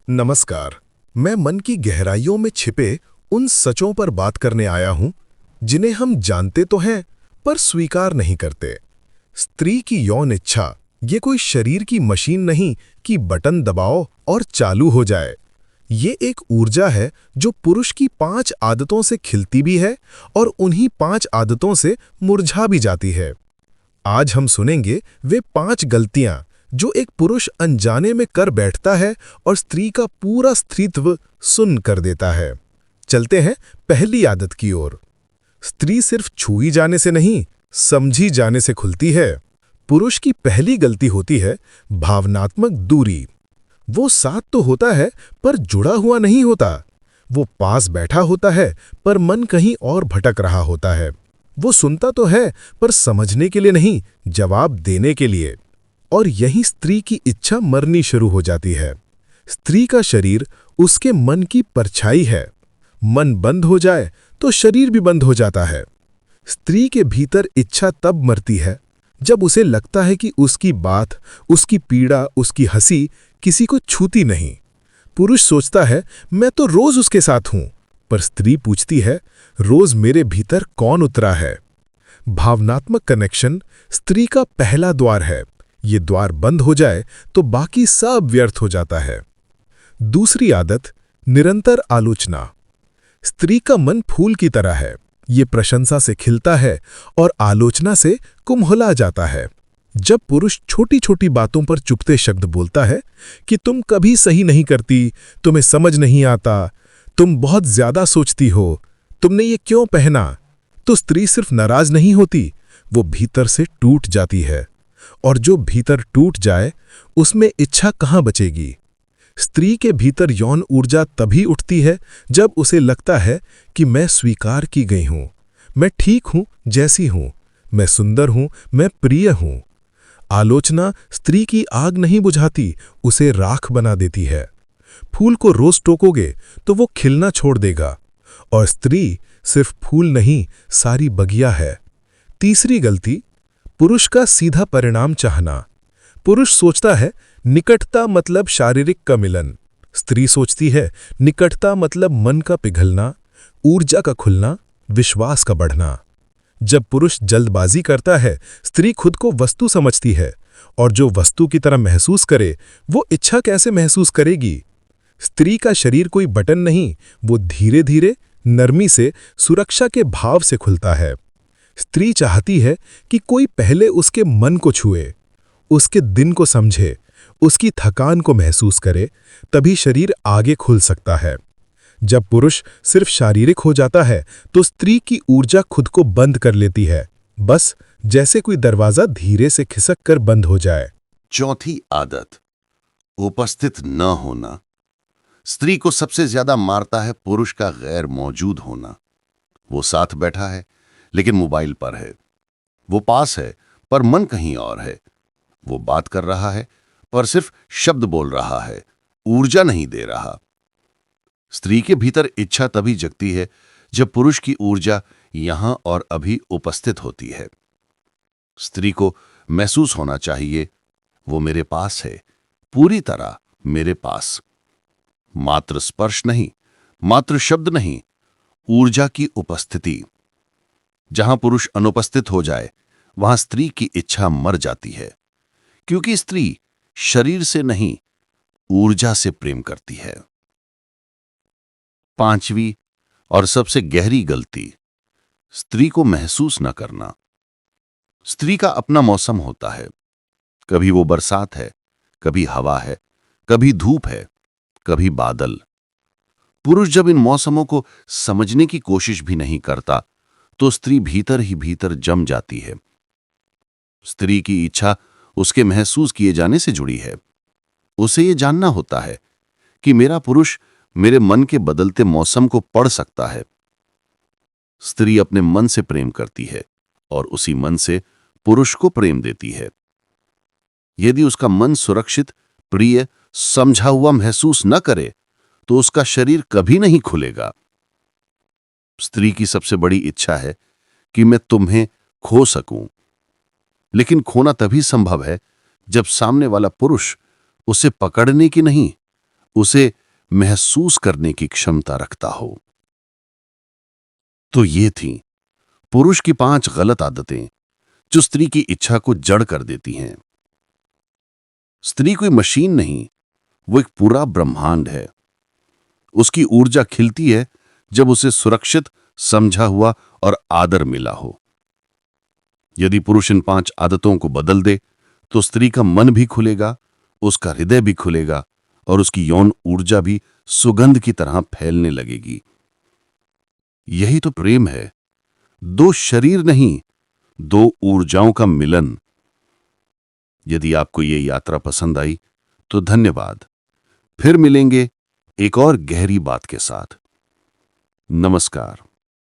नमस्कार। मैं मन की गहराइयों में छिपे उन सचों पर बात करने आया हूं जिन्हें हम जानते तो हैं पर स्वीकार नहीं करते। स्त्री की यौन इच्छा ये कोई शरीर की मशीन नहीं कि बटन दबाओ और चालू हो जाए। ये एक ऊर्जा है जो पुरुष की 5 आदतों से खिलती भी है और उन्हीं 5 आदतों से मुरझा भी जाती है। आज हम सुनेंगे वे 5 गलतियां जो एक पुरुष अनजाने में कर बैठता है और स्त्री का पूरा स्त्रीत्व सुन्न कर देता है। चलते हैं पहली आदत की ओर। स्त्री सिर्फ छुई जाने से नहीं, समझी जाने से खुलती है। पुरुष की पहली गलती होती है भावनात्मक दूरी। वो साथ तो होता है पर जुड़ा हुआ नहीं होता। वो पास बैठा होता है पर मन कहीं और भटक रहा होता है। वो सुनता तो है पर समझने के लिए नहीं, जवाब देने के लिए। और यही स्त्री की इच्छा मरनी शुरू हो जाती है। स्त्री का शरीर उसके मन की परछाई है। मन बंद हो जाए तो शरीर भी बंद हो जाता है। स्त्री के भीतर इच्छा तब मरती है जब उसे लगता है कि उसकी बात, उसकी पीड़ा, उसकी हंसी किसी को छूती नहीं। पुरुष सोचता है मैं तो रोज उसके साथ हूं, पर स्त्री पूछती है रोज मेरे भीतर कौन उतरा है। भावनात्मक कनेक्शन स्त्री का पहला द्वार है। ये द्वार बंद हो जाए तो बाकी सब व्यर्थ हो जाता है। दूसरी आदत, निरंतर आलोचना। स्त्री का मन फूल की तरह है। ये प्रशंसा से खिलता है और आलोचना से कुम्हला जाता है। जब पुरुष छोटी छोटी बातों पर चुपते शब्द बोलता है कि तुम कभी सही नहीं करती, तुम्हें समझ नहीं आता, तुम बहुत ज्यादा सोचती हो, तुमने ये क्यों पहना, तो स्त्री सिर्फ नाराज नहीं होती, वो भीतर से टूट जाती है। और जो भीतर टूट जाए उसमें इच्छा कहाँ बचेगी। स्त्री के भीतर यौन ऊर्जा तभी उठती है जब उसे लगता है कि मैं स्वीकार की गई हूं, मैं ठीक हूं जैसी हूं, मैं सुंदर हूं, मैं प्रिय हूं। आलोचना स्त्री की आग नहीं बुझाती, उसे राख बना देती है। फूल को रोज टोकोगे तो वो खिलना छोड़ देगा, और स्त्री सिर्फ फूल नहीं, सारी बगिया है। तीसरी गलती, पुरुष का सीधा परिणाम चाहना। पुरुष सोचता है निकटता मतलब शारीरिक का मिलन। स्त्री सोचती है निकटता मतलब मन का पिघलना, ऊर्जा का खुलना, विश्वास का बढ़ना। जब पुरुष जल्दबाजी करता है, स्त्री खुद को वस्तु समझती है, और जो वस्तु की तरह महसूस करे वो इच्छा कैसे महसूस करेगी। स्त्री का शरीर कोई बटन नहीं, वो धीरे धीरे नरमी से, सुरक्षा के भाव से खुलता है। स्त्री चाहती है कि कोई पहले उसके मन को छुए, उसके दिन को समझे, उसकी थकान को महसूस करे, तभी शरीर आगे खुल सकता है। जब पुरुष सिर्फ शारीरिक हो जाता है तो स्त्री की ऊर्जा खुद को बंद कर लेती है, बस जैसे कोई दरवाजा धीरे से खिसक कर बंद हो जाए। चौथी आदत, उपस्थित न होना। स्त्री को सबसे ज्यादा मारता है पुरुष का गैर मौजूद होना। वो साथ बैठा है लेकिन मोबाइल पर है, वो पास है पर मन कहीं और है, वो बात कर रहा है पर सिर्फ शब्द बोल रहा है, ऊर्जा नहीं दे रहा। स्त्री के भीतर इच्छा तभी जगती है जब पुरुष की ऊर्जा यहां और अभी उपस्थित होती है। स्त्री को महसूस होना चाहिए वो मेरे पास है, पूरी तरह मेरे पास। मात्र स्पर्श नहीं, मात्र शब्द नहीं, ऊर्जा की उपस्थिति। जहां पुरुष अनुपस्थित हो जाए वहां स्त्री की इच्छा मर जाती है, क्योंकि स्त्री शरीर से नहीं, ऊर्जा से प्रेम करती है। पांचवी और सबसे गहरी गलती, स्त्री को महसूस न करना। स्त्री का अपना मौसम होता है। कभी वो बरसात है, कभी हवा है, कभी धूप है, कभी बादल। पुरुष जब इन मौसमों को समझने की कोशिश भी नहीं करता तो स्त्री भीतर ही भीतर जम जाती है। स्त्री की इच्छा उसके महसूस किए जाने से जुड़ी है। उसे ये जानना होता है कि मेरा पुरुष मेरे मन के बदलते मौसम को पढ़ सकता है। स्त्री अपने मन से प्रेम करती है और उसी मन से पुरुष को प्रेम देती है। यदि उसका मन सुरक्षित, प्रिय, समझा हुआ महसूस न करे तो उसका शरीर कभी नहीं खुलेगा। स्त्री की सबसे बड़ी इच्छा है कि मैं तुम्हें खो सकूं, लेकिन खोना तभी संभव है जब सामने वाला पुरुष उसे पकड़ने की नहीं, उसे महसूस करने की क्षमता रखता हो। तो ये थी पुरुष की 5 गलत आदतें जो स्त्री की इच्छा को जड़ कर देती हैं। स्त्री कोई मशीन नहीं, वो एक पूरा ब्रह्मांड है। उसकी ऊर्जा खिलती है जब उसे सुरक्षित, समझा हुआ और आदर मिला हो। यदि पुरुष इन 5 आदतों को बदल दे तो स्त्री का मन भी खुलेगा, उसका हृदय भी खुलेगा और उसकी यौन ऊर्जा भी सुगंध की तरह फैलने लगेगी। यही तो प्रेम है, 2 शरीर नहीं, 2 ऊर्जाओं का मिलन। यदि आपको ये यात्रा पसंद आई तो धन्यवाद। फिर मिलेंगे एक और गहरी बात के साथ। नमस्कार।